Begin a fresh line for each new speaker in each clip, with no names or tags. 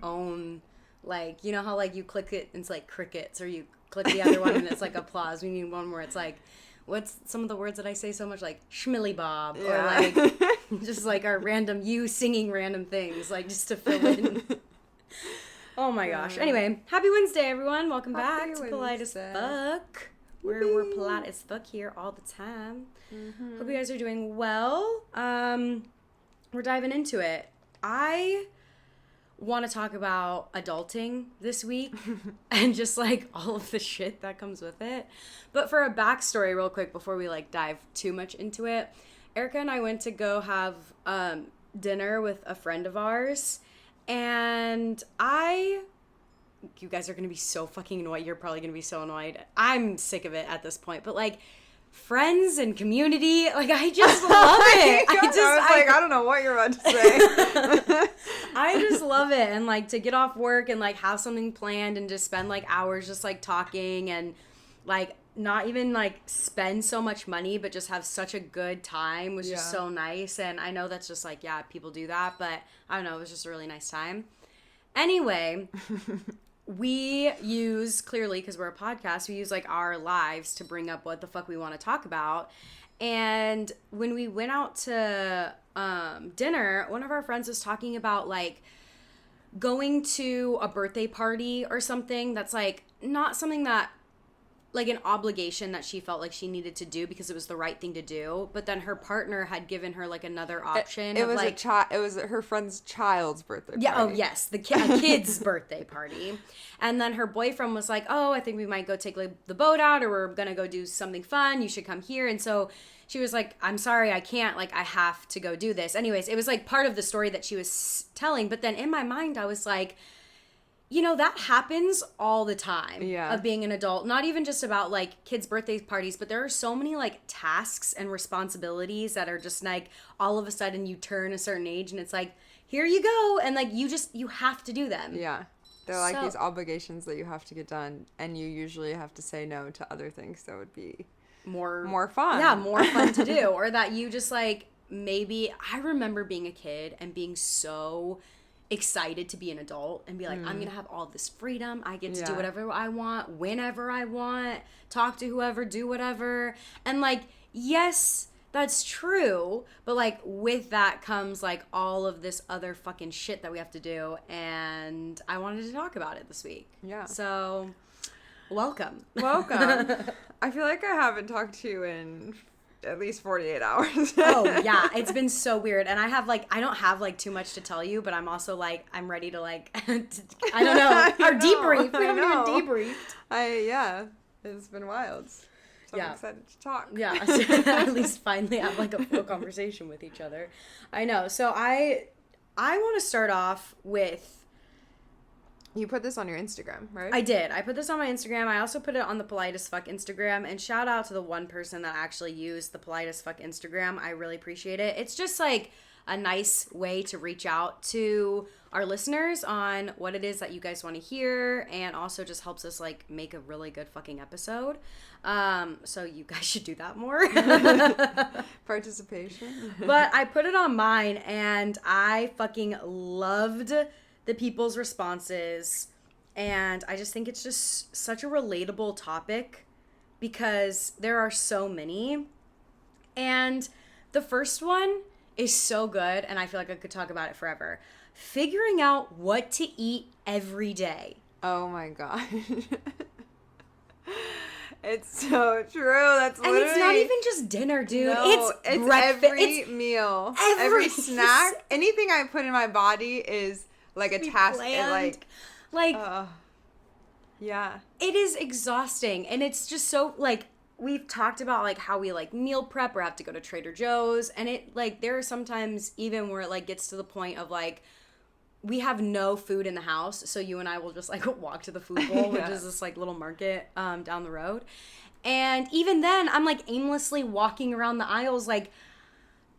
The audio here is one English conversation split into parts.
our own, like, you know how, like, you click it and it's like crickets, or you click the other one and it's like applause. We need one where it's like, what's some of the words that I say so much, like schmilly bob, or like just like our random, you singing random things, like just to fill in. Oh my gosh. Anyway, happy Wednesday, everyone. Welcome back to Polite as Fuck, where we're polite as fuck here all the time. Hope you guys are doing well. We're diving into it. I want to talk about adulting this week and just like all of the shit that comes with it. But for a backstory real quick before we like dive too much into it, Erica and I went to go have dinner with a friend of ours, and you guys are going to be so fucking annoyed. You're probably going to be so annoyed. I'm sick of it at this point, but like friends and community, like I just love it.
I don't know what you're about to say.
I just love it. And like to get off work and like have something planned and just spend like hours just like talking and like not even like spend so much money, but just have such a good time was just so nice. And I know that's just like, yeah, people do that, but I don't know, it was just a really nice time. Anyway, we use, clearly, because we're a podcast, we use like our lives to bring up what the fuck we want to talk about. And when we went out to dinner, one of our friends was talking about like going to a birthday party or something that's like not something that, like an obligation that she felt like she needed to do because it was the right thing to do, but then her partner had given her like another option.
It was it was her friend's child's birthday party.
Yeah, oh yes, a kid's birthday party. And then her boyfriend was like, oh, I think we might go take like the boat out, or we're gonna go do something fun, you should come here. And so she was like, I'm sorry, I can't, like I have to go do this. Anyways, it was like part of the story that she was telling, but then in my mind I was like, you know, that happens all the time of being an adult. Not even just about, like, kids' birthday parties, but there are so many, like, tasks and responsibilities that are just, like, all of a sudden you turn a certain age and it's like, here you go. And, like, you have to do them.
Yeah. They're, like, these obligations that you have to get done, and you usually have to say no to other things that would be more fun.
Yeah, more fun to do. Or that you just, like, maybe... I remember being a kid and being so... excited to be an adult and be like, I'm gonna have all this freedom. I get to do whatever I want, whenever I want, talk to whoever, do whatever. And like, yes, that's true, but like with that comes like all of this other fucking shit that we have to do, and I wanted to talk about it this week. Yeah. So, welcome.
I feel like I haven't talked to you in at least 48 hours.
Oh, yeah. It's been so weird. And I don't have, like, too much to tell you, but I'm also, like, I'm ready to, like, I don't know. Our debrief. We haven't even debriefed.
Yeah. It's been wild. So I'm excited to talk.
Yeah. At least finally have, like, a full conversation with each other. I know. So I want to start off with...
You put this on your Instagram, right?
I did. I put this on my Instagram. I also put it on the Polite as Fuck Instagram. And shout out to the one person that actually used the Polite as Fuck Instagram. I really appreciate it. It's just like a nice way to reach out to our listeners on what it is that you guys want to hear. And also just helps us like make a really good fucking episode. So you guys should do that more.
Participation.
But I put it on mine and I fucking loved the people's responses, and I just think it's just such a relatable topic because there are so many. And the first one is so good, and I feel like I could talk about it forever. Figuring out what to eat every day.
Oh my gosh. It's so true. That's literally...
And it's not even just dinner, dude.
No,
it's breakfast.
Every meal. Every snack. Anything I put in my body is... like a task, yeah. It
is exhausting, and it's just so, like, we've talked about, like, how we, like, meal prep or have to go to Trader Joe's, and it, like, there are sometimes even where it, like, gets to the point of, like, we have no food in the house, so you and I will just, like, walk to the food bowl, which is this, like, little market down the road, and even then, I'm, like, aimlessly walking around the aisles, like,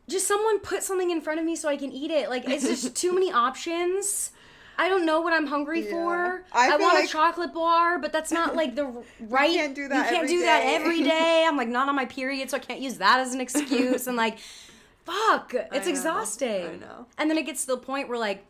just someone put something in front of me so I can eat it. Like, it's just too many options. I don't know what I'm hungry for. I want a chocolate bar, but that's not, like, the right...
You can't do that
every day. I'm, like, not on my period, so I can't use that as an excuse. And, like, fuck. It's exhausting.
I know.
And then it gets to the point where, like,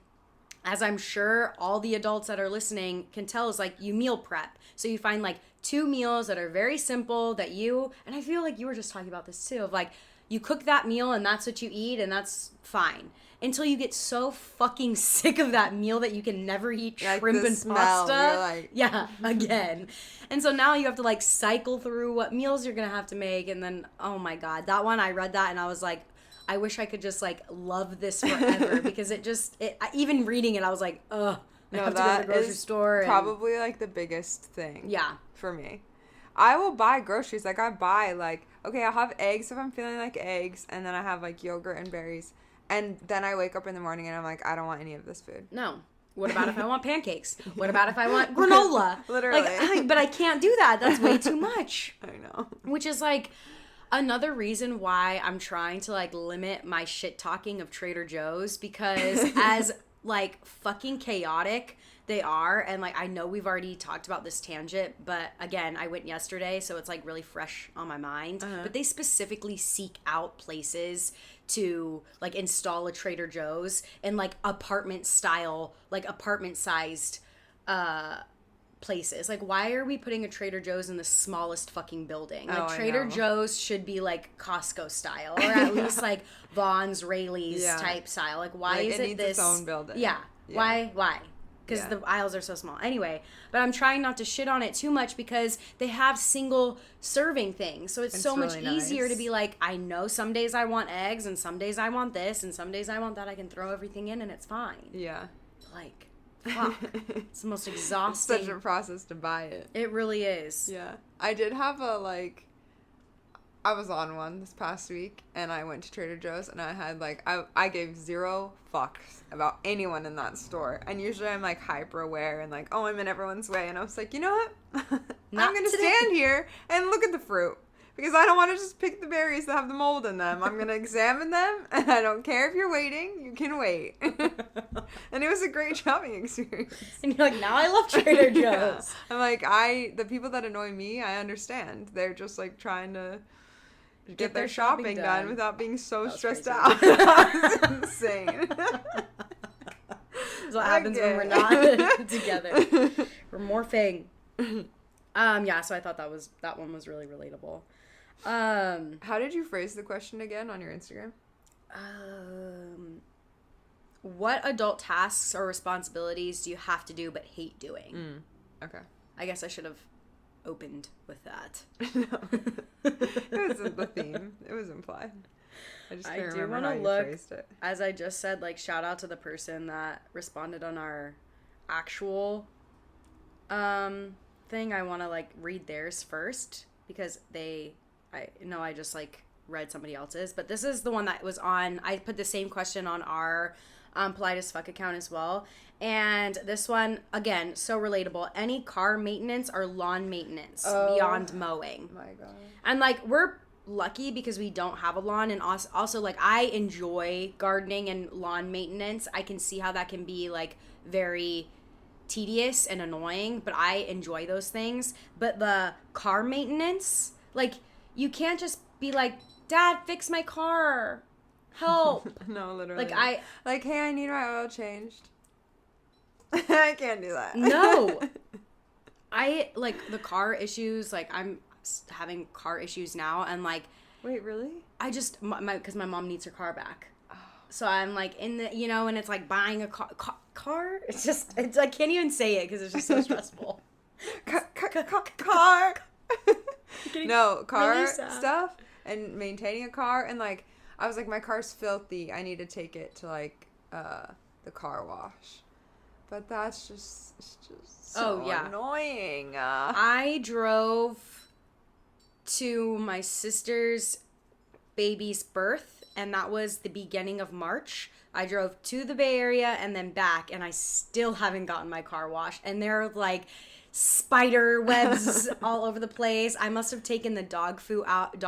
as I'm sure all the adults that are listening can tell, is like you meal prep. So you find like 2 meals that are very simple that and I feel like you were just talking about this too, of like you cook that meal and that's what you eat and that's fine. Until you get so fucking sick of that meal that you can never eat shrimp and pasta.
Like...
Yeah, again. And so now you have to like cycle through what meals you're going to have to make. And then, oh my God, that one, I read that and I was like, I wish I could just like love this forever because even reading it, I was like, ugh, I have to go to the grocery store.
Probably like the biggest thing.
Yeah.
For me. I will buy groceries. Like I buy like, okay, I'll have eggs if I'm feeling like eggs. And then I have like yogurt and berries. And then I wake up in the morning and I'm like, I don't want any of this food.
No. What about if I want pancakes? What about if I want granola?
Literally.
Like, but I can't do that. That's way too much.
I know.
Which is like another reason why I'm trying to like limit my shit talking of Trader Joe's, because as like fucking chaotic they are, and like I know we've already talked about this tangent, but again, I went yesterday, so it's like really fresh on my mind. But they specifically seek out places to like install a Trader Joe's in like apartment sized places. Like, why are we putting a Trader Joe's in the smallest fucking building? Like, Trader Joe's should be like Costco style, or at least like Vaughn's, Rayleigh's type style. Like, why is it this?
Its own building.
Yeah. Why? Because the aisles are so small. Anyway, but I'm trying not to shit on it too much because they have single serving things. So it's so much easier to be like, I know some days I want eggs and some days I want this and some days I want that. I can throw everything in and it's fine.
Yeah.
Like, fuck. It's the most exhausting.
It's such a process to buy it.
It really is.
Yeah. I did have I was on one this past week, and I went to Trader Joe's, and I had, I gave 0 fucks about anyone in that store. And usually I'm, hyper aware and, oh, I'm in everyone's way. And I was like, you know what? I'm going to stand here and look at the fruit. Because I don't want to just pick the berries that have the mold in them. I'm going to examine them, and I don't care if you're waiting. You can wait. And it was a great shopping experience.
And you're like, now I love Trader Joe's.
Yeah. I'm like, the people that annoy me, I understand. They're just, trying to get their shopping done without being so stressed out. That was insane.
That's what happens when we're not together. We're morphing. Yeah, so I thought that one was really relatable.
How did you phrase the question again on your Instagram?
What adult tasks or responsibilities do you have to do but hate doing?
Okay.
I guess I should have opened with that.
No. It wasn't the theme. It was implied. I just can't remember how you phrased it.
As I just said, shout out to the person that responded on our actual thing. I want to read theirs first because I just read somebody else's, but this is the one that was on. I put the same question on our Polite as Fuck account as well. And this one, again, so relatable. Any car maintenance or lawn maintenance beyond mowing.
My God.
And we're lucky because we don't have a lawn, and also I enjoy gardening and lawn maintenance. I can see how that can be very tedious and annoying, but I enjoy those things. But the car maintenance, you can't just be like, Dad, fix my car. Help.
No, literally.
hey,
I need my oil changed. I can't do that.
No. I, the car issues, I'm having car issues now, and,
Wait, really?
I just, because my mom needs her car back. Oh. So I'm, in the, and it's, buying a car? It's just, I can't even say it because it's just so stressful.
Car. No, car really stuff and maintaining a car, and, I was like, my car's filthy. I need to take it to, the car wash. But that's just so annoying.
I drove to my sister's baby's birth, and that was the beginning of March. I drove to the Bay Area and then back, and I still haven't gotten my car washed. And they're spider webs all over the place. I must have taken the dog food out of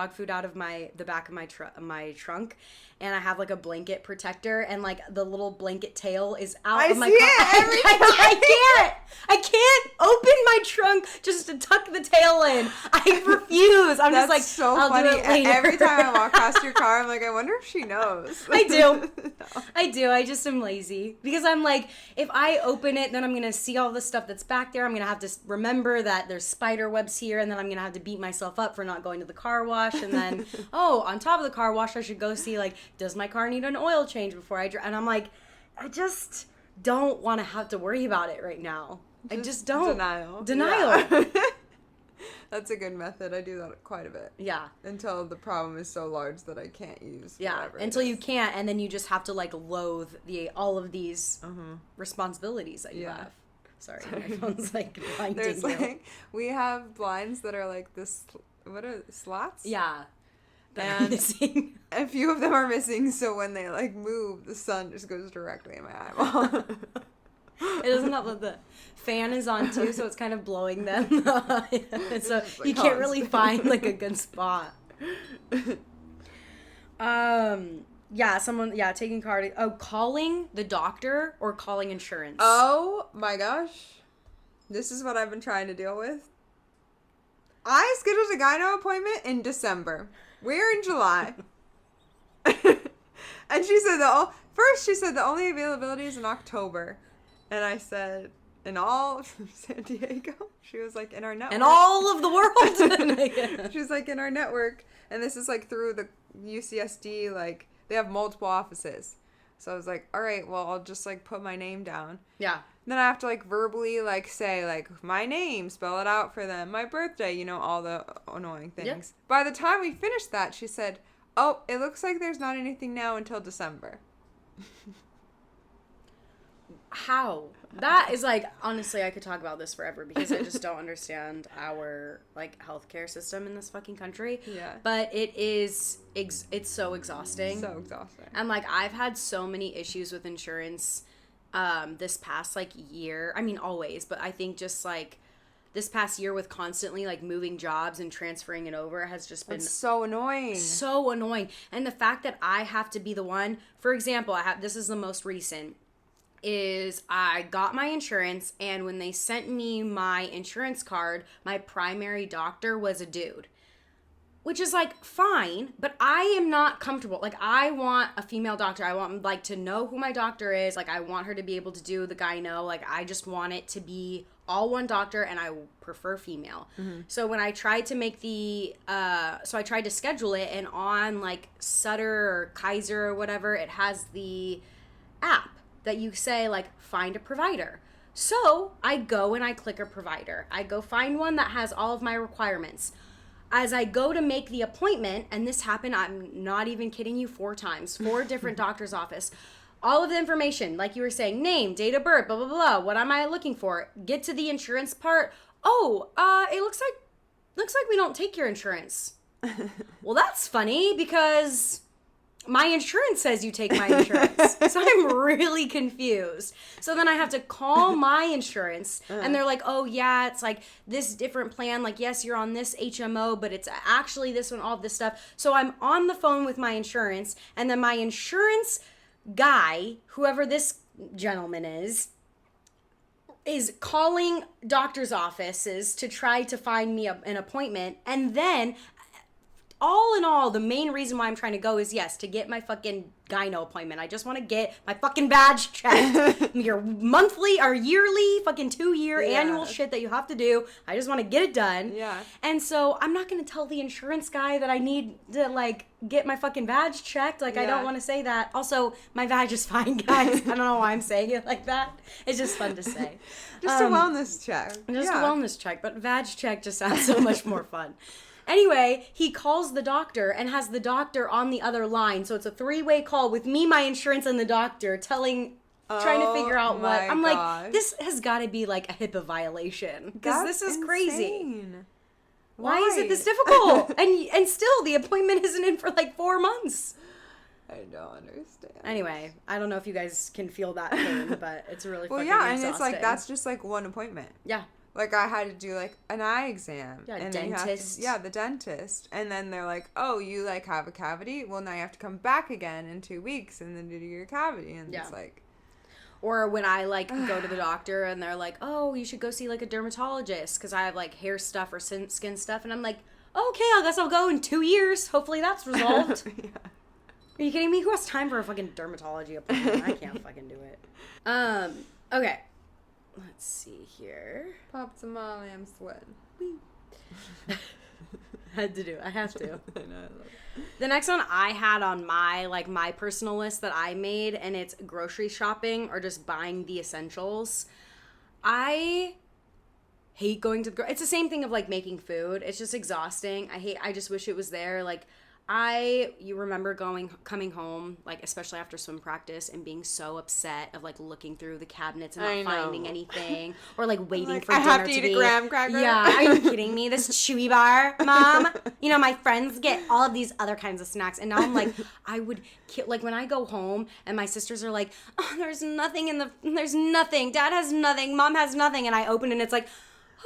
the back of my trunk, and I have like a blanket protector, and like the little blanket tail is out of my car. I can't open my trunk just to tuck the tail in. I refuse. I'm just like,
so
I'll
funny.
do it later.
Every time I walk past your car, I'm like, I wonder if she knows.
I do.
No.
I do. I just am lazy because I'm like, if I open it, then I'm gonna see all the stuff that's back there. I'm gonna have to remember that there's spider webs here, and then I'm gonna have to beat myself up for not going to the car wash, and then on top of the car wash, I should go see like, does my car need an oil change before I drive? And I'm like, I just don't want to have to worry about it right now. I just don't. Denial.
Yeah. That's a good method. I do that quite a bit.
Yeah.
Until the problem is so large that I can't use.
Yeah. Until you can't, and then you just have to like loathe all of these responsibilities that you have. Sorry, my phone's like blinding
There's
you.
like, we have blinds that are like this. What are slats?
Yeah.
And missing. A few of them are missing, so when they like move, the sun just goes directly in my eyeball.
It doesn't help that the fan is on too, so it's kind of blowing them. And so like, you can't really find like a good spot. Taking card. Oh, calling the doctor or calling insurance.
Oh my gosh. This is what I've been trying to deal with. I scheduled a gyno appointment in December. We're in July. And she said the only availability is in October. And I said, in all of San Diego? She was like, in our network.
In all of the world?
She was like, in our network. And this is like through the UCSD, like, they have multiple offices. So I was like, all right, well, I'll just like put my name down.
Yeah.
Then I have to like verbally like say like my name, spell it out for them, my birthday, all the annoying things. Yep. By the time we finished that, she said, oh, it looks like there's not anything now until December.
How? That is like, honestly, I could talk about this forever because I just don't understand our like healthcare system in this fucking country.
Yeah.
But it's so exhausting.
So exhausting.
And like, I've had so many issues with insurance this past like year. I mean, always, but I think just like this past year with constantly like moving jobs and transferring it over has just been
so annoying.
So annoying. And the fact that I have to be the one, for example, this is the most recent, is I got my insurance, and when they sent me my insurance card, my primary doctor was a dude. Which is like fine, but I am not comfortable. Like, I want a female doctor. I want like to know who my doctor is. Like, I want her to be able to do the gyno. Like, I just want it to be all one doctor, and I prefer female. Mm-hmm. So when I tried to make I tried to schedule it, and on like Sutter or Kaiser or whatever, it has the app that you say like, find a provider. So I go and I click a provider. I go find one that has all of my requirements. As I go to make the appointment, and this happened, I'm not even kidding you, 4 times, 4 different doctor's office, all of the information, like you were saying, name, date of birth, blah, blah, blah, what am I looking for? Get to the insurance part. Oh, it looks like we don't take your insurance. Well, that's funny because my insurance says you take my insurance. So I'm really confused. So then I have to call my insurance, and they're like, oh yeah, it's like this different plan. Like, yes, you're on this HMO, but it's actually this one, all this stuff. So I'm on the phone with my insurance, and then my insurance guy, whoever this gentleman is calling doctor's offices to try to find me an appointment. And then all in all, the main reason why I'm trying to go is, yes, to get my fucking gyno appointment. I just want to get my fucking badge checked. Your monthly or yearly fucking 2-year annual shit that you have to do. I just want to get it done.
Yeah.
And so I'm not going to tell the insurance guy that I need to, like, get my fucking badge checked. Like, I don't want to say that. Also, my badge is fine, guys. I don't know why I'm saying it like that. It's just fun to say.
Just a wellness check.
Just a wellness check. But badge check just sounds so much more fun. Anyway, he calls the doctor and has the doctor on the other line. So it's a 3-way call with me, my insurance, and the doctor trying to figure out what. I'm like, this has got to be like a HIPAA violation. Because this is insane. Crazy. Why is it this difficult? and still, the appointment isn't in for like 4 months.
I don't understand.
Anyway, I don't know if you guys can feel that pain, but it's really fucking
and
exhausting.
it's like, that's just like one appointment.
Yeah.
Like, I had to do, like, an eye exam.
Yeah,
and
dentist.
the dentist. And then they're like, oh, you, like, have a cavity? Well, now you have to come back again in 2 weeks and then do your cavity. And it's like...
Or when I, like, go to the doctor and they're like, oh, you should go see, like, a dermatologist because I have, like, hair stuff or skin stuff. And I'm like, okay, I guess I'll go in 2 years. Hopefully that's resolved. Yeah. Are you kidding me? Who has time for a fucking dermatology appointment? I can't fucking do it. Okay. Let's see here.
Pop Tamale, I'm sweating.
I have to.
I know, I love it.
The next one I had on my personal list that I made, and it's grocery shopping or just buying the essentials. I hate going to the it's the same thing of, like, making food. It's just exhausting. I just wish it was there. Like, you remember coming home, like, especially after swim practice, and being so upset of, like, looking through the cabinets and not finding anything, or, like, waiting for dinner to be... I have to eat a graham cracker. Yeah, are you kidding me? This chewy bar, Mom. You know, my friends get all of these other kinds of snacks, and now I'm like, I would kill... Like, when I go home, and my sisters are like, oh, there's nothing. Dad has nothing. Mom has nothing. And I open it, and it's like...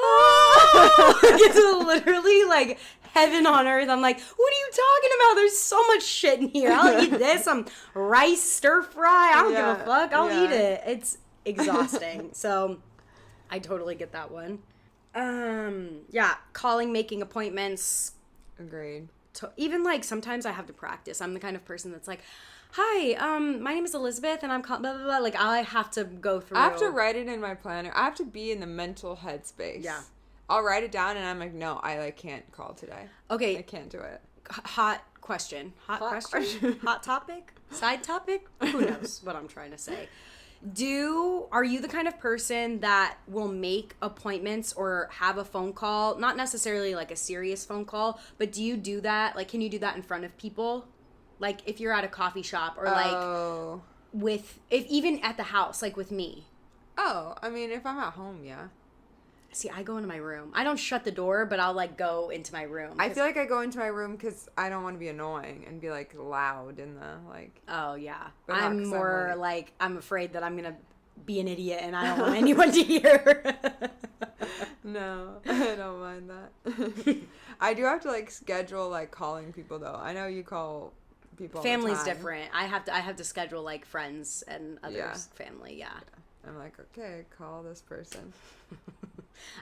Oh! It's literally like heaven on earth. I'm like, what are you talking about? There's so much shit in here. I'll eat this. Some rice stir fry. I don't give a fuck. I'll eat it. It's exhausting. So I totally get that one. Yeah, calling, making appointments.
Agreed.
Even, like, sometimes I have to practice. I'm the kind of person that's like, hi, my name is Elizabeth, and I'm blah, blah, blah. Like, I have to go through.
I have to write it in my planner. I have to be in the mental headspace. Yeah. I'll write it down, and I'm like, no, I, like, can't call today.
Okay.
I can't do it.
Hot question. Hot question? Hot topic? Side topic? Who knows what I'm trying to say. Are you the kind of person that will make appointments or have a phone call, not necessarily like a serious phone call, but do you do that? Like, can you do that in front of people? Like, if you're at a coffee shop or like if even at the house, like with me.
Oh, I mean, if I'm at home, yeah.
See, I go into my room. I don't shut the door, but I'll, like, go into my room.
I feel like I go into my room because I don't want to be annoying and be, like, loud in the, like...
Oh, yeah. I'm more, like, I'm afraid that I'm going to be an idiot and I don't want anyone to hear.
No, I don't mind that. I do have to, like, schedule, like, calling people, though. I know you call people all the time.
Family's different. I have to schedule, like, friends and others' family, yeah.
I'm like, okay, call this person.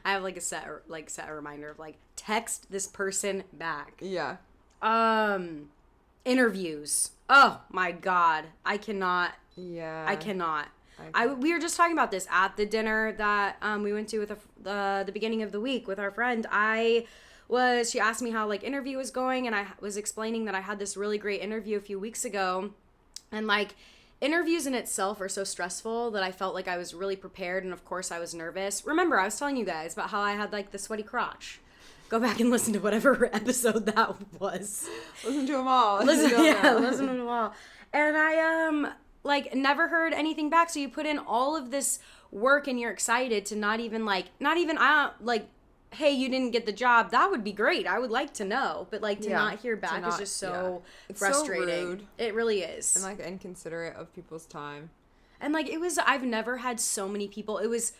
I have, like, a set reminder of, like, text this person back.
Yeah.
Interviews. Oh, my God. I cannot.
Yeah.
I cannot. We were just talking about this at the dinner that we went to with the beginning of the week with our friend. She asked me how, like, interview was going, and I was explaining that I had this really great interview a few weeks ago, and, like, interviews in itself are so stressful that I felt like I was really prepared, and of course I was nervous. Remember, I was telling you guys about how I had, like, the sweaty crotch. Go back and listen to whatever episode that was.
Listen to them all.
Listen to them all. And I, like, never heard anything back, so you put in all of this work and you're excited to not even, hey, you didn't get the job. That would be great. I would like to know. But, like, to not hear back is just so frustrating. So rude. It really is.
And, like, inconsiderate of people's time.
And, like, I've never had so many people. It was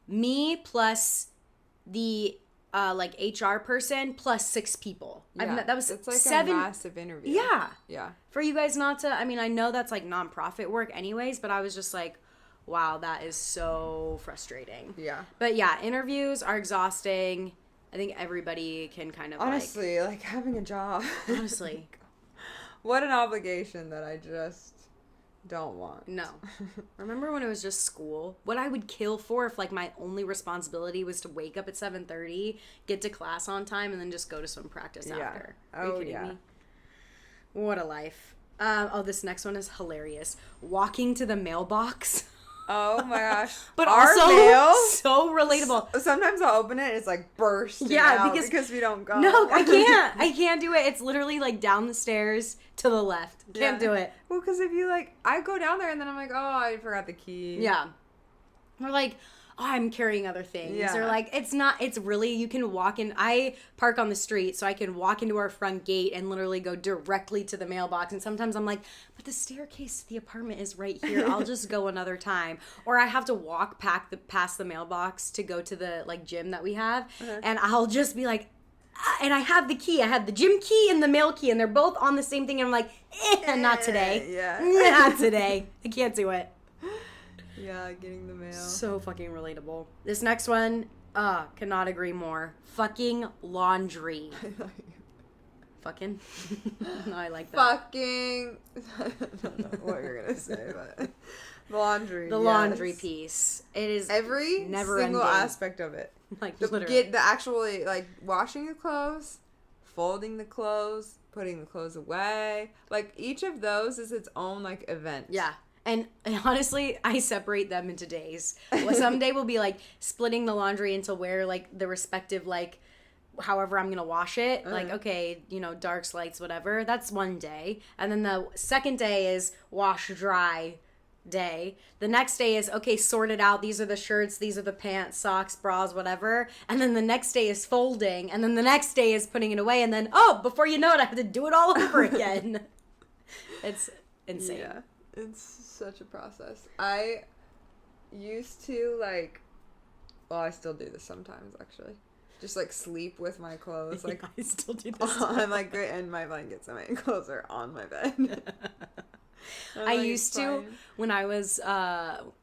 me plus the, like, HR person plus 6 people.
Yeah.
That was
it's like
7.
A massive interview.
Yeah.
Yeah.
For you guys not to, I mean, I know that's, like, nonprofit work anyways, but I was just like, wow, that is so frustrating.
Yeah.
But yeah, interviews are exhausting. I think everybody can kind of
honestly, like having a job.
Honestly.
What an obligation that I just don't want.
No. Remember when it was just school? What I would kill for if, like, my only responsibility was to wake up at 7:30, get to class on time, and then just go to swim practice after. Are you kidding me? What a life. This next one is hilarious. Walking to the mailbox.
Oh my gosh.
But
our
also
mail,
so relatable.
Sometimes I'll open it, it's like bursting out because we don't go.
No, I can't do it. It's literally like down the stairs to the left. Can't do it.
Well, because if you like, I go down there and then I'm like, oh, I forgot the key.
Yeah. We're like, I'm carrying other things.
Yeah.
Or like, it's really, you can walk in. I park on the street, so I can walk into our front gate and literally go directly to the mailbox. And sometimes I'm like, but the staircase to the apartment is right here. I'll just go another time. Or I have to walk past the mailbox to go to the like gym that we have. And I'll just be like, and I have the key. I have the gym key and the mail key, and they're both on the same thing. And I'm like, not today.
Yeah.
Not today. I can't do it.
Yeah, getting the mail.
So fucking relatable. This next one, cannot agree more. Fucking laundry. Fucking? No, I like that.
Fucking. I don't know what you're gonna say, but laundry.
The laundry piece. It is
every
never
single
ending.
aspect of it.
Like
The
literally.
actually like washing the clothes, folding the clothes, putting the clothes away. Like each of those is its own like event.
Yeah. And honestly, I separate them into days. Well, someday we'll be like splitting the laundry into where like the respective like however I'm gonna wash it. Like, okay, you know, darks, lights, whatever. That's one day. And then the second day is wash, dry day. The next day is, okay, sort it out. These are the shirts, these are the pants, socks, bras, whatever. And then the next day is folding. And then the next day is putting it away. And then, before you know it, I have to do it all over again. It's insane.
Yeah. It's such a process. I used to like, well, I still do this sometimes actually. Just like sleep with my clothes, like
I still do this.
on like in my blankets, and my clothes are on my bed.
I used to, when I was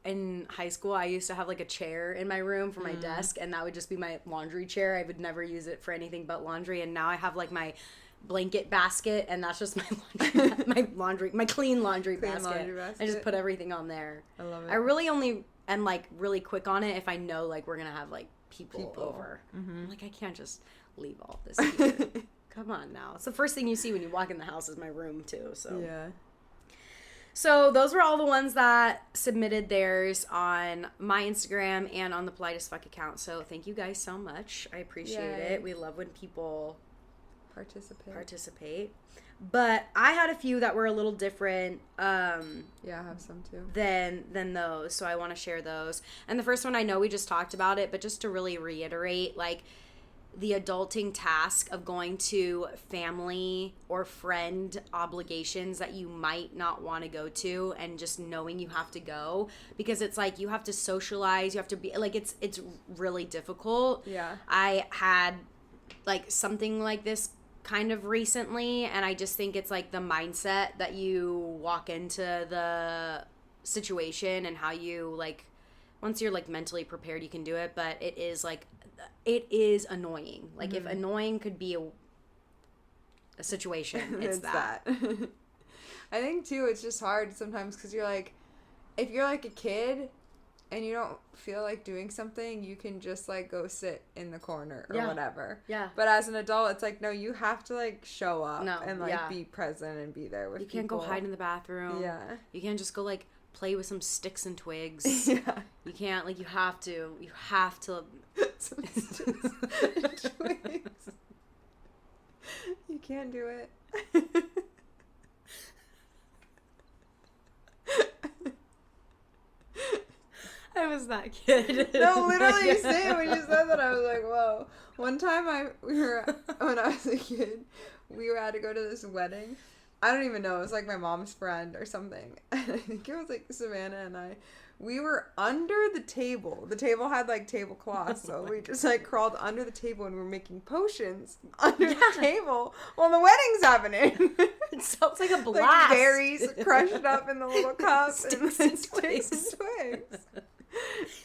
in high school, I used to have like a chair in my room for my desk, and that would just be my laundry chair. I would never use it for anything but laundry, and now I have like my blanket basket, and that's just my clean laundry basket. I just put everything on there.
I love it.
I really only am like really quick on it if I know like we're gonna have like people. Over. I'm like, I can't just leave all this here. Come on now. It's the first thing you see when you walk in the house is my room too. So
yeah.
So those were all the ones that submitted theirs on my Instagram and on the Politest Fuck account. So thank you guys so much. I appreciate it. We love when people participate. But I had a few that were a little different.
Yeah, I have some too.
Than those. So I want to share those. And the first one, I know we just talked about it, but just to really reiterate, like the adulting task of going to family or friend obligations that you might not want to go to, and just knowing you have to go, because it's like you have to socialize, you have to be like, it's really difficult.
Yeah.
I had like something like this kind of recently, and I just think it's like the mindset that you walk into the situation and how you like, once you're like mentally prepared, you can do it. But it is annoying. Like if annoying could be a situation, it's that.
I think too, it's just hard sometimes because you're like, if you're like a kid and you don't feel like doing something, you can just like go sit in the corner or whatever.
Yeah.
But as an adult, it's like, no, you have to like show up and like
yeah.
be present and be there with people.
You can't go hide in the bathroom.
Yeah.
You can't just go like play with some sticks and twigs.
Yeah.
You can't, like, you have to
Some sticks and twigs. You can't do it.
I was that kid.
No, literally, same. When you said that, I was like, whoa. One time when I was a kid, we had to go to this wedding. I don't even know. It was like my mom's friend or something. And I think it was like Savannah and I. We were under the table. The table had like tablecloths, so we just like crawled under the table and we were making potions under the table while the wedding's happening.
It sounds like a blast.
Like berries crushed up in the little cups
Sticks
and
and
sticks
twigs.
and twigs.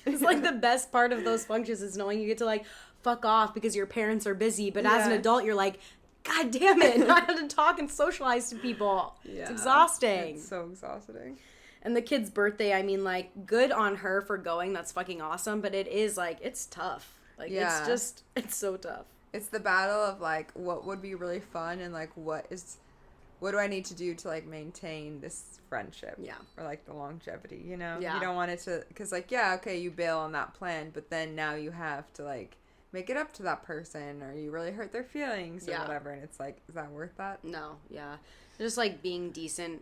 It's like the best part of those functions is knowing you get to like fuck off because your parents are busy, but as an adult you're like, God damn it, I have to talk and socialize to people. Yeah, it's exhausting.
It's so exhausting.
And the kid's birthday, I mean, like, good on her for going. That's fucking awesome. But it is, like, it's tough. Like, it's so tough.
It's the battle of, like, what would be really fun and, like, what do I need to do to, like, maintain this friendship?
Yeah.
Or, like, the longevity, you know?
Yeah.
You don't want it to, because, like, yeah, okay, you bail on that plan, but then now you have to, like, make it up to that person, or you really hurt their feelings or whatever, and it's like, is that worth that?
No, yeah. Just, like, being decent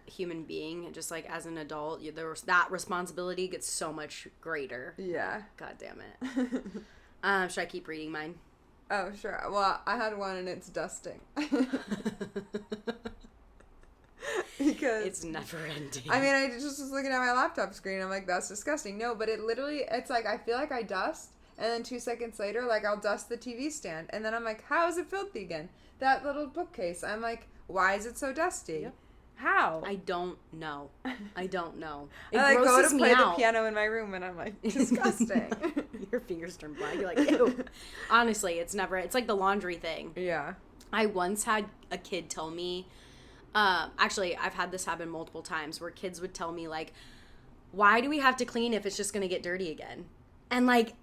human being, just like as an adult, that responsibility gets so much greater.
Yeah.
God damn it. Should I keep reading mine?
Oh, sure. Well, I had one and it's dusting. Because
it's never ending.
I mean, I just was looking at my laptop screen. I'm like, that's disgusting. No, but it's like I feel like I dust, and then 2 seconds later, like I'll dust the TV stand, and then I'm like, how is it filthy again? That little bookcase. I'm like, why is it so dusty?
Yep.
How?
I don't know. It
I like go to play the
out.
piano in my room, and I'm like, disgusting.
Your fingers turn black. You're like, ew. Honestly, it's like the laundry thing.
Yeah.
I once had a kid tell me. Actually, I've had this happen multiple times where kids would tell me, like, why do we have to clean if it's just going to get dirty again? And, like,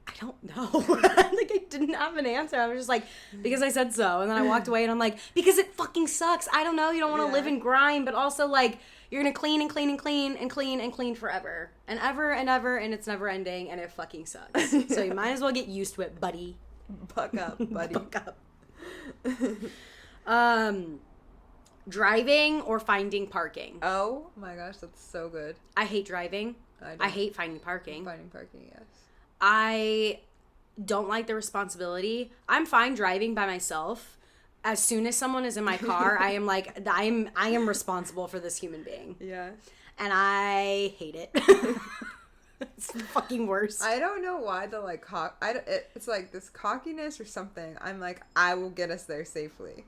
I don't know. Like, I didn't have an answer. I was just like, because I said so. And then I walked away and I'm like, because it fucking sucks. I don't know. You don't want to live in grime, but also, like, you're going to clean and clean and clean and clean and clean forever. And ever and ever, and it's never ending, and it fucking sucks. So you might as well get used to it, buddy.
Buck up, buddy.
Buck up. Driving or finding parking.
Oh my gosh, that's so good.
I hate driving. I hate finding parking.
Finding parking, yes.
I don't like the responsibility. I'm fine driving by myself. As soon as someone is in my car, I am like, I am responsible for this human being.
Yeah.
And I hate it. It's the fucking worst.
I don't know why the like it's like this cockiness or something. I'm like, I will get us there safely.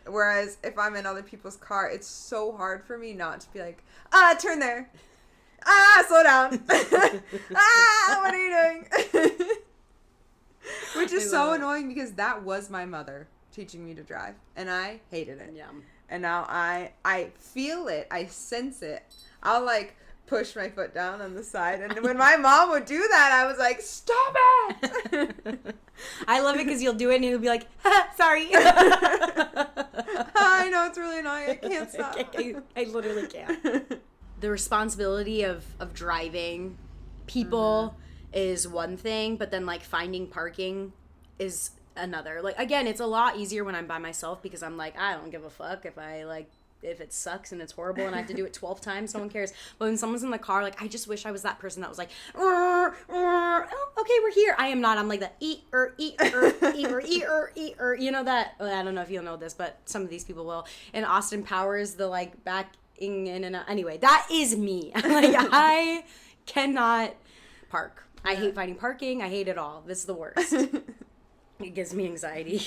Whereas if I'm in other people's car, it's so hard for me not to be like, turn there. Slow down. What are you doing? Which is so annoying because that was my mother teaching me to drive. And I hated it.
Yeah.
And now I feel it. I sense it. I'll like push my foot down on the side. And when my mom would do that, I was like, stop it.
I love it because you'll do it and you'll be like, sorry.
I know, it's really annoying. I can't stop.
I literally can't. The responsibility of driving people is one thing, but then like finding parking is another. Like, again, it's a lot easier when I'm by myself because I'm like, I don't give a fuck if it sucks and it's horrible and I have to do it 12 times, no one cares. But when someone's in the car, like, I just wish I was that person that was like, oh, okay, we're here. I am not. I'm like the eat. You know that, I don't know if you'll know this, but some of these people will. And Austin Powers, the like backing in and out. Anyway, that is me. Like, I cannot park. I hate finding parking. I hate it all. This is the worst. It gives me anxiety.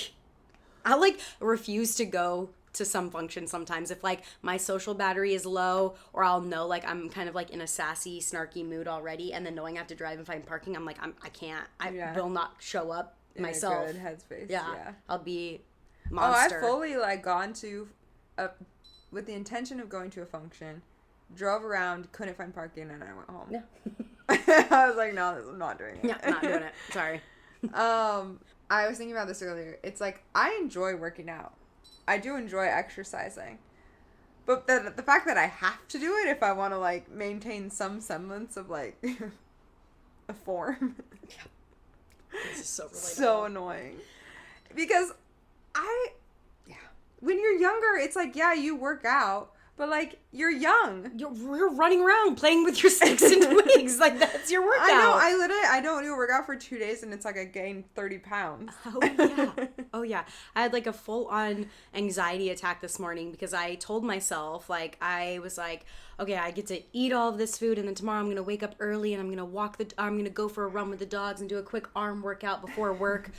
I like refuse to go to some function sometimes if like my social battery is low, or I'll know like I'm kind of like in a sassy, snarky mood already, and then knowing I have to drive and find parking, I'm like, I can't. I will not show up
in
myself.
A good headspace.
Yeah. I'll be monster.
Oh, I've fully like gone to with the intention of going to a function, drove around, couldn't find parking, and I went home. Yeah. I was like, no, I'm not doing it.
Yeah, not doing it. Sorry.
I was thinking about this earlier. It's like, I enjoy working out. I do enjoy exercising. But the fact that I have to do it if I want to, like, maintain some semblance of, like, a form.
Yeah. This is so relatable.
So annoying. Because when you're younger, it's like, yeah, you work out. But, like, you're young.
You're running around playing with your sticks and twigs. Like, that's your workout.
I know. I don't do a workout for 2 days, and it's like I gained 30 pounds.
Oh, yeah. Oh, yeah. I had, like, a full-on anxiety attack this morning because I told myself, like, I was like, okay, I get to eat all of this food, and then tomorrow I'm going to wake up early, and I'm going to go for a run with the dogs and do a quick arm workout before work.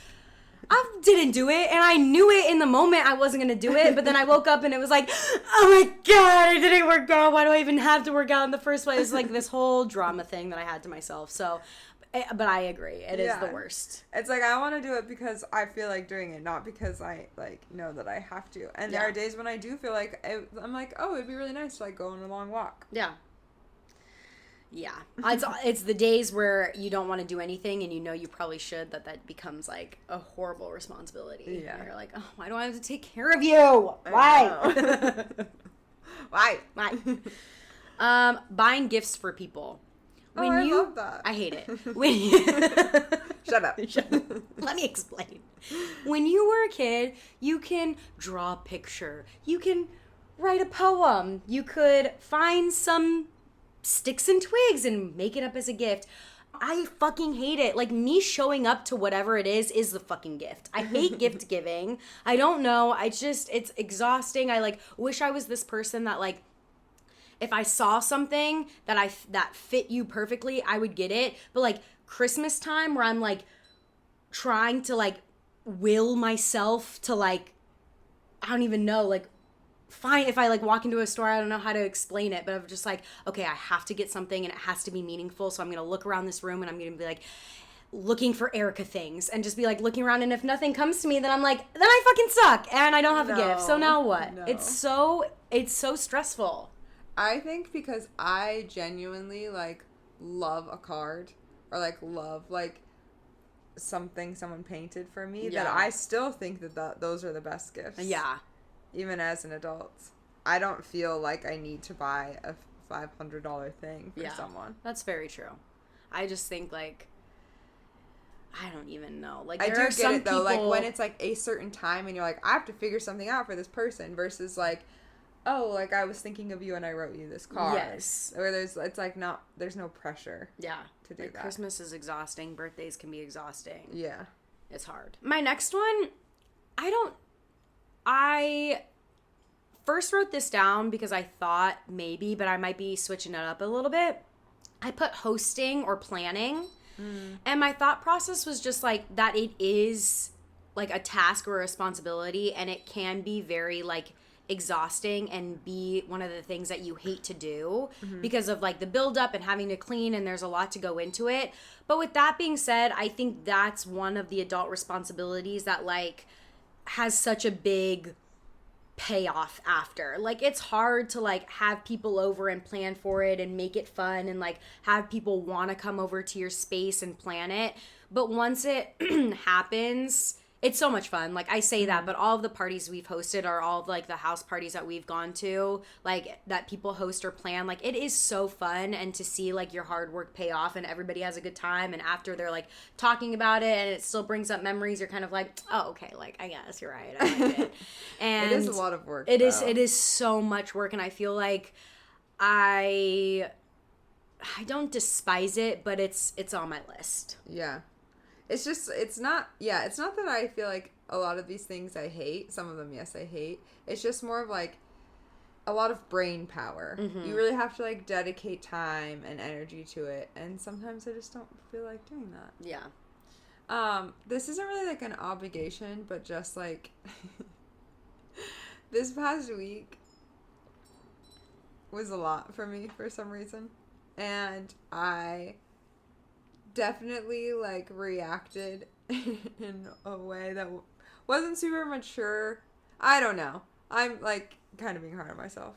I didn't do it, and I knew it in the moment I wasn't going to do it, but then I woke up and it was like, oh my god, I didn't work out. Why do I even have to work out in the first place? It's like this whole drama thing that I had to myself. So, but I agree. It is the worst.
It's like, I want to do it because I feel like doing it, not because I, like, know that I have to. And there are days when I do feel like, I'm like, oh, it'd be really nice to, like, go on a long walk.
Yeah. Yeah. It's the days where you don't want to do anything and you know you probably should, that becomes like a horrible responsibility. Yeah. You're like, oh, why do I have to take care of you? Why?
Why?
Buying gifts for people.
I love that.
I hate it.
Shut up.
Let me explain. When you were a kid, you can draw a picture. You can write a poem. You could find some sticks and twigs and make it up as a gift. I fucking hate it. Like, me showing up to whatever it is the fucking gift. I hate gift giving. I don't know. It's exhausting. I, like, wish I was this person that, like, if I saw something that fit you perfectly, I would get it. But, like, Christmas time where I'm, like, trying to, like, will myself to, like, I don't even know, like, fine, if I, like, walk into a store, I don't know how to explain it, but I'm just like, okay, I have to get something and it has to be meaningful, so I'm gonna look around this room and I'm gonna be like looking for Erica things and just be like looking around, and if nothing comes to me, then I'm like, then I fucking suck and I don't have a gift, so now what? No. It's so stressful.
I think because I genuinely, like, love a card or, like, love, like, something someone painted for me, that I still think that those are the best gifts.
Yeah.
Even as an adult. I don't feel like I need to buy a $500 thing for someone.
That's very true. I just think, like, I don't even know. Like,
I do get it, though. Like, when it's, like, a certain time and you're like, I have to figure something out for this person versus, like, oh, like, I was thinking of you and I wrote you this card. Yes. Where there's no pressure.
Yeah.
To do
like,
that.
Christmas is exhausting. Birthdays can be exhausting.
Yeah.
It's hard. My next one, I first wrote this down because I thought maybe, but I might be switching it up a little bit. I put hosting or planning. And my thought process was just like that it is like a task or a responsibility, and it can be very, like, exhausting and be one of the things that you hate to do because of, like, the buildup and having to clean, and there's a lot to go into it. But with that being said, I think that's one of the adult responsibilities that, like, has such a big payoff after. Like, it's hard to, like, have people over and plan for it and make it fun and, like, have people want to come over to your space and plan it. But once it happens, it's so much fun. Like, I say that, but all of the parties we've hosted are all of, like, the house parties that we've gone to, like, that people host or plan. Like, it is so fun, and to see, like, your hard work pay off and everybody has a good time, and after they're, like, talking about it and it still brings up memories, you're kind of like, oh, okay, like, I guess you're right. I like it. And
it is a lot of work.
It is so much work, and I feel like I don't despise it, but it's on my list.
Yeah. It's not that I feel like a lot of these things I hate. Some of them, yes, I hate. It's just more of, like, a lot of brain power. You really have to, like, dedicate time and energy to it. And sometimes I just don't feel like doing that.
Yeah.
This isn't really, like, an obligation, but just, like, this past week was a lot for me for some reason. And I definitely, like, reacted in a way that wasn't super mature. I don't know. I'm, like, kind of being hard on myself.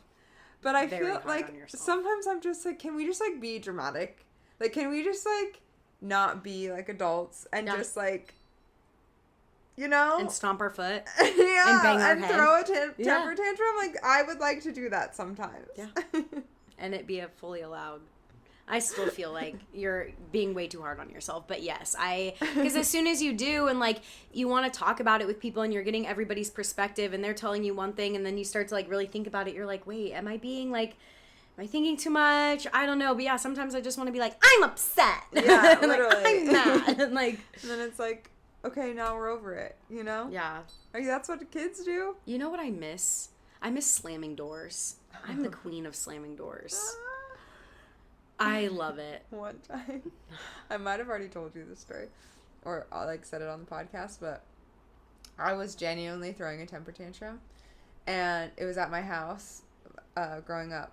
But I feel like sometimes I'm just like, can we just, like, be dramatic? Like, can we just, like, not be, like, adults and just, like, you know?
And stomp our foot.
Yeah.
And bang our
and
head.
Throw a temper tantrum. Like, I would like to do that sometimes.
Yeah. And it be a fully allowed. I still feel like you're being way too hard on yourself. But yes, because as soon as you do and, like, you want to talk about it with people and you're getting everybody's perspective and they're telling you one thing and then you start to, like, really think about it, you're like, wait, am I thinking too much? I don't know. But yeah, sometimes I just want to be like, I'm upset.
Yeah,
literally.
Like,
I'm mad. And, like,
and then it's like, okay, now we're over it, you know?
Yeah.
Like, that's what kids do?
You know what I miss? I miss slamming doors. I'm the queen of slamming doors. I love it.
One time, I might have already told you this story, or I, like, said it on the podcast, but I was genuinely throwing a temper tantrum, and it was at my house, growing up.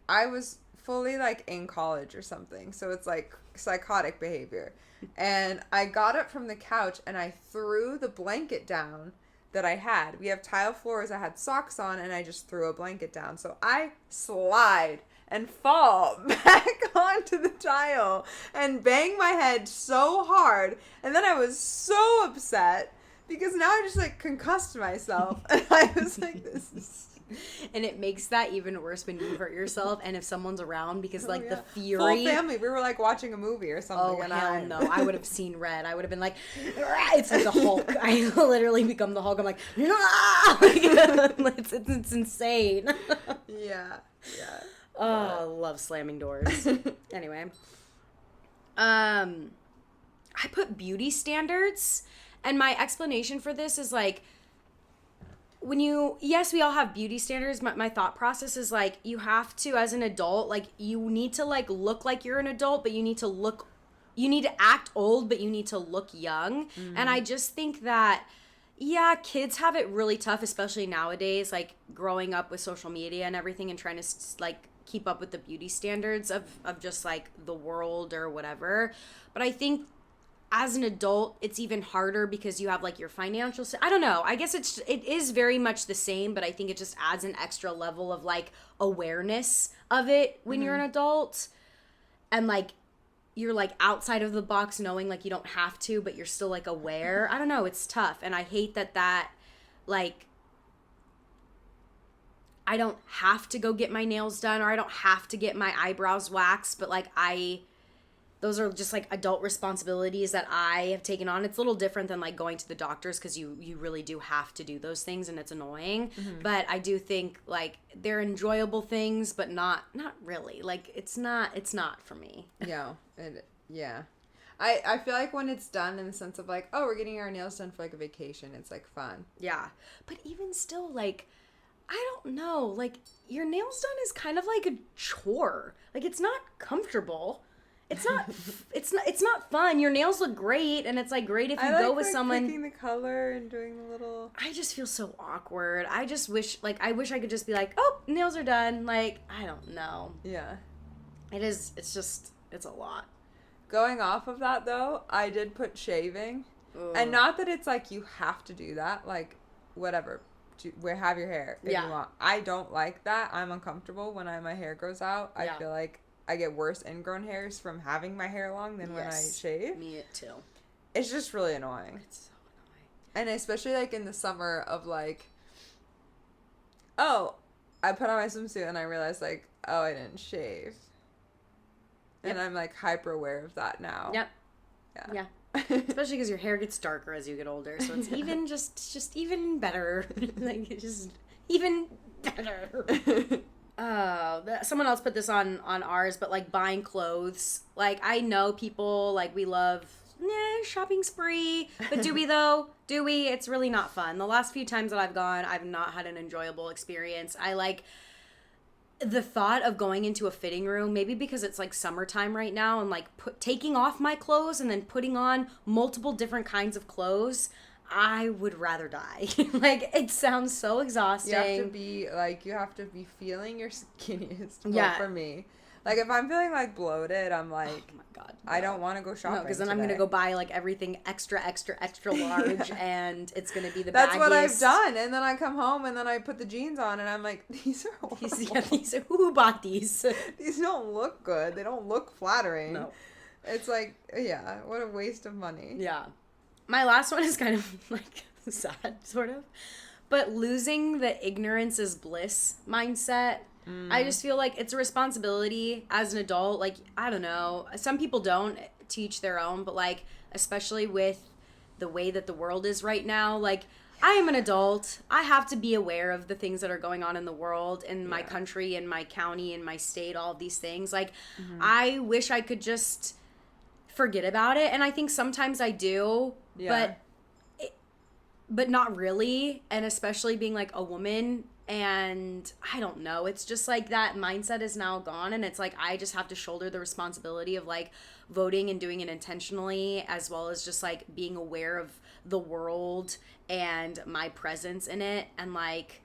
I was fully, like, in college or something, so it's, like, psychotic behavior, and I got up from the couch, and I threw the blanket down that I had. We have tile floors. I had socks on, and I just threw a blanket down, so I slide and fall back onto the tile and bang my head so hard. And then I was so upset because now I just, like, concussed myself. And I was like, this is
And it makes that even worse when you hurt yourself and if someone's around because like the fury.
Full family. We were like watching a movie or something.
Oh, hell no. I would have seen red. I would have been like, it's like the Hulk. I literally become the Hulk. I'm like, it's insane.
Yeah.
Oh, I love slamming doors. Anyway. I put beauty standards, and my explanation for this is like, yes, we all have beauty standards. My thought process is like, you have to, as an adult, like, you need to like look like you're an adult, but you need to act old, but you need to look young. And I just think that, yeah, kids have it really tough, especially nowadays, like growing up with social media and everything and trying to like keep up with the beauty standards of just like the world or whatever. But I think as an adult, it's even harder because you have like your financial, I don't know. I guess it is very much the same, but I think it just adds an extra level of like awareness of it when you're an adult. And like, you're like outside of the box knowing like you don't have to, but you're still like aware. I don't know. It's tough. And I hate that like, I don't have to go get my nails done or I don't have to get my eyebrows waxed, but like those are just like adult responsibilities that I have taken on. It's a little different than like going to the doctors because you really do have to do those things and it's annoying. But I do think like they're enjoyable things, but not really. Like it's not for me.
Yeah. I feel like when it's done in the sense of like, oh, we're getting our nails done for like a vacation, it's like fun. Yeah.
But even still, like, I don't know, like your nails done is kind of like a chore. Like it's not comfortable. It's not fun. Your nails look great, and it's like great if you go with someone.
Picking the color and doing the little.
I just feel so awkward. I just wish, like, I could just be like, oh, nails are done. Like, I don't know.
Yeah.
It's a lot.
Going off of that though, I did put shaving, and not that it's like you have to do that. Like, whatever, have your hair if you want. I don't like that. I'm uncomfortable when my hair grows out. I feel like I get worse ingrown hairs from having my hair long than when I shave.
Me too.
It's just really annoying.
It's so annoying.
And especially like in the summer of like, oh, I put on my swimsuit and I realized like, oh, I didn't shave. Yep. And I'm like hyper aware of that now.
Yep. Yeah. Especially because your hair gets darker as you get older, so it's even just even better. Like it's just even better. Someone else put this on ours, but like buying clothes. Like I know people like we love shopping spree, but do we though? Do we? It's really not fun. The last few times that I've gone, I've not had an enjoyable experience. I like the thought of going into a fitting room, maybe because it's like summertime right now, and like taking off my clothes and then putting on multiple different kinds of clothes. I would rather die. Like, it sounds so exhausting.
You have to be feeling your skinniest. Well, for me. Like, if I'm feeling, like, bloated, I'm like, oh my God, no. I don't want to go shopping. No,
because then I'm going to go buy, like, everything extra, extra, extra large, and it's going to be the
That's baggiest. What I've done. And then I come home, and then I put the jeans on, and I'm like, these are horrible.
Who bought these?
These don't look good. They don't look flattering. No. It's like, yeah, what a waste of money.
Yeah. My last one is kind of, like, sad, sort of. But losing the ignorance is bliss mindset. I just feel like it's a responsibility as an adult. Like, I don't know. Some people don't teach their own, but, like, especially with the way that the world is right now, like, I am an adult. I have to be aware of the things that are going on in the world, in my country, in my county, in my state, all of these things. Like, I wish I could just forget about it, and I think sometimes I do, but not really, and especially being like a woman, and I don't know, it's just like that mindset is now gone, and it's like I just have to shoulder the responsibility of like voting and doing it intentionally, as well as just like being aware of the world and my presence in it, and like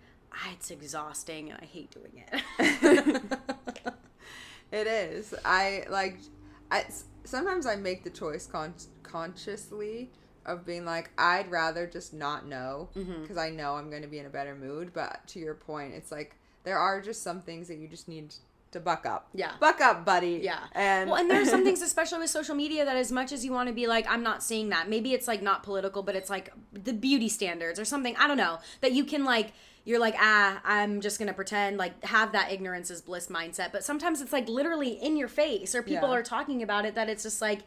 it's exhausting and I hate doing it.
It is. Sometimes I make the choice consciously of being like, I'd rather just not know because I know I'm going to be in a better mood. But to your point, it's like there are just some things that you just need to buck up. Yeah. Buck up, buddy.
Yeah. And there's some things, especially with social media, that as much as you want to be like, I'm not seeing that. Maybe it's like not political, but it's like the beauty standards or something. I don't know. That you can like, you're like, I'm just going to pretend, like, have that ignorance is bliss mindset. But sometimes it's, like, literally in your face, or people are talking about it, that it's just, like,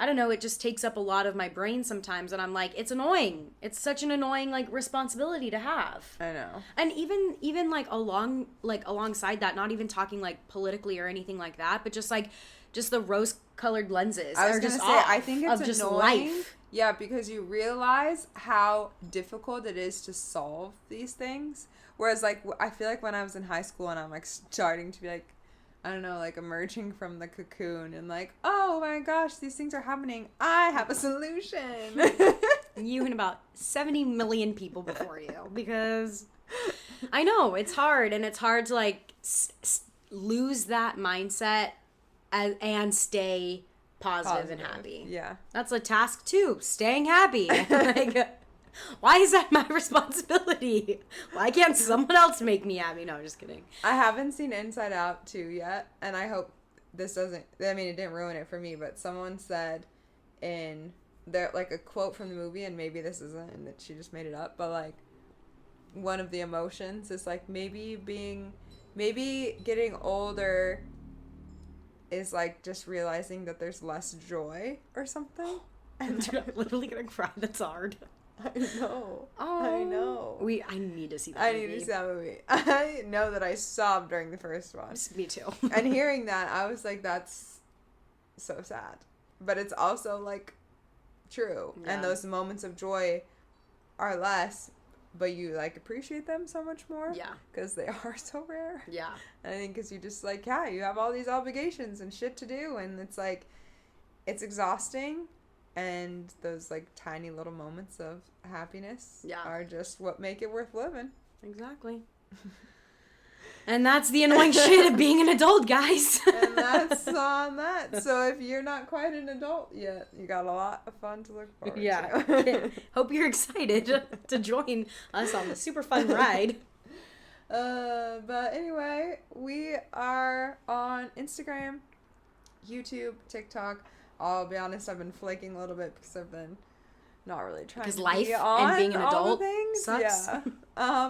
I don't know, it just takes up a lot of my brain sometimes, and I'm like, it's annoying. It's such an annoying, like, responsibility to have.
I know.
And even like, alongside that, not even talking, like, politically or anything like that, but just, like, just the rose-colored lenses
I was
are
gonna
just
say,
off
I think it's
of just
annoying.
life.
Yeah, because you realize how difficult it is to solve these things. Whereas, like, I feel like when I was in high school and I'm, like, starting to be, like, I don't know, like, emerging from the cocoon and, like, oh my gosh, these things are happening. I have a solution.
You and about 70 million people before you, because I know it's hard, and it's hard to, like, lose that mindset and stay positive and happy.
Yeah.
That's a task too, staying happy. Like, why is that my responsibility? Why can't someone else make me happy? No, just kidding.
I haven't seen Inside Out 2 yet, and I hope this doesn't, I mean, it didn't ruin it for me, but someone said in there, like, a quote from the movie, and maybe this isn't, and that she just made it up, but, like, one of the emotions is, like, maybe getting older is, like, just realizing that there's less joy or something.
And dude, I'm literally gonna cry. That's hard.
I know.
Oh,
I know.
I need to see that movie.
I need to see that movie. I know that I sobbed during the first one.
Me too.
And hearing that, I was like, that's so sad. But it's also, like, true. Yeah. And those moments of joy are less, but you, like, appreciate them so much more.
Yeah.
Because they are so rare.
Yeah.
And I think because you just, like, yeah, you have all these obligations and shit to do, and it's, like, it's exhausting. And those, like, tiny little moments of happiness are just what make it worth living.
Exactly. And that's the annoying shit of being an adult, guys.
And that's on that. So if you're not quite an adult yet, you got a lot of fun to look forward to.
Hope you're excited to join us on the super fun ride.
But anyway, we are on Instagram, YouTube, TikTok. I'll be honest, I've been flaking a little bit because I've been not really trying to
life
be on
and being an adult
things.
Sucks.
Yeah.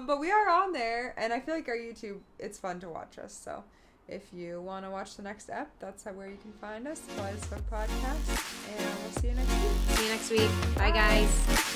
But we are on there, and I feel like our YouTube, it's fun to watch us. So if you want to watch the next ep, that's where you can find us. Woes of Podcast, and we'll see you next week.
See you next week. Bye, guys.